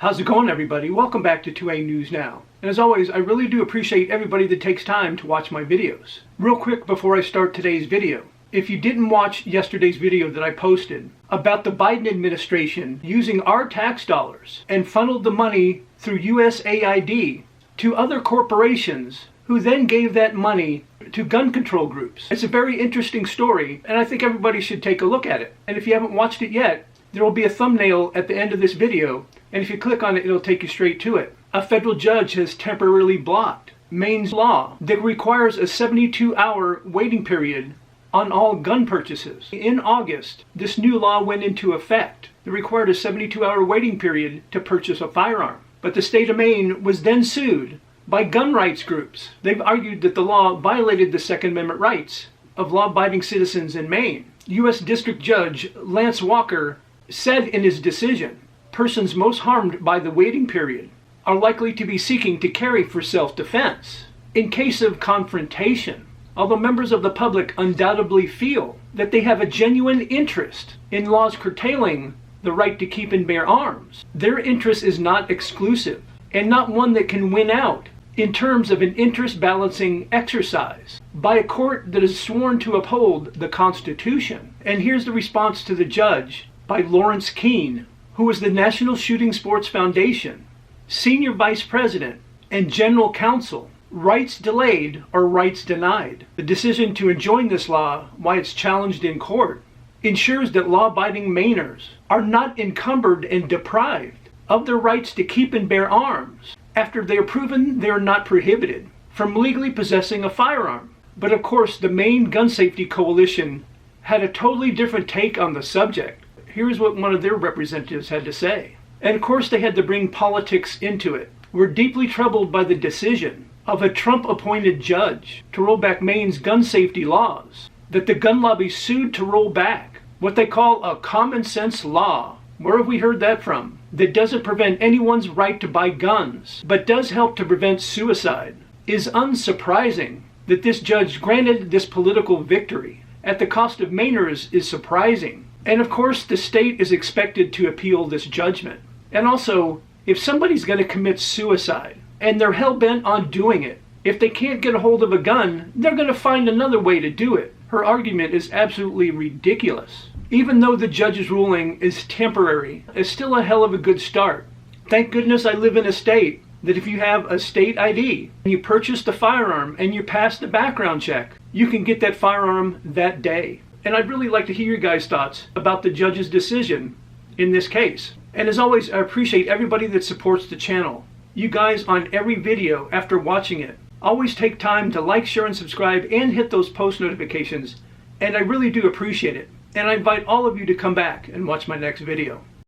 How's it going, everybody? Welcome back to 2A News Now. And as always, I really do appreciate everybody that takes time to watch my videos. Real quick before I start today's video, if you didn't watch yesterday's video that I posted about the Biden administration using our tax dollars and funneled the money through USAID to other corporations who then gave that money to gun control groups. It's a very interesting story, and I think everybody should take a look at it. And if you haven't watched it yet, there will be a thumbnail at the end of this video, and if you click on it, it'll take you straight to it. A federal judge has temporarily blocked Maine's law that requires a 72-hour waiting period on all gun purchases. In August, this new law went into effect. It required a 72-hour waiting period to purchase a firearm. But the state of Maine was then sued by gun rights groups. They've argued that the law violated the Second Amendment rights of law-abiding citizens in Maine. U.S. District Judge Lance Walker said in his decision, persons most harmed by the waiting period are likely to be seeking to carry for self-defense. In case of confrontation, although members of the public undoubtedly feel that they have a genuine interest in laws curtailing the right to keep and bear arms, their interest is not exclusive and not one that can win out in terms of an interest-balancing exercise by a court that is sworn to uphold the Constitution. And here's the response to the judge by Lawrence Keene, who is the National Shooting Sports Foundation Senior Vice President and General Counsel. Rights delayed or rights denied. The decision to enjoin this law, while it's challenged in court, ensures that law-abiding Mainers are not encumbered and deprived of their rights to keep and bear arms after they are proven they are not prohibited from legally possessing a firearm. But of course, the Maine Gun Safety Coalition had a totally different take on the subject. Here's what one of their representatives had to say. And of course, they had to bring politics into it. We're deeply troubled by the decision of a Trump-appointed judge to roll back Maine's gun safety laws that the gun lobby sued to roll back, what they call a common sense law. Where have we heard that from? That doesn't prevent anyone's right to buy guns, but does help to prevent suicide. Is unsurprising that this judge granted this political victory at the cost of Mainers is surprising. And of course, the state is expected to appeal this judgment. And also, if somebody's going to commit suicide and they're hell-bent on doing it, if they can't get a hold of a gun, they're going to find another way to do it. Her argument is absolutely ridiculous. Even though the judge's ruling is temporary, it's still a hell of a good start. Thank goodness I live in a state that if you have a state ID and you purchase the firearm and you pass the background check, you can get that firearm that day. And I'd really like to hear your guys' thoughts about the judge's decision in this case. And as always, I appreciate everybody that supports the channel. You guys on every video after watching it always take time to like, share, and subscribe and hit those post notifications. And I really do appreciate it. And I invite all of you to come back and watch my next video.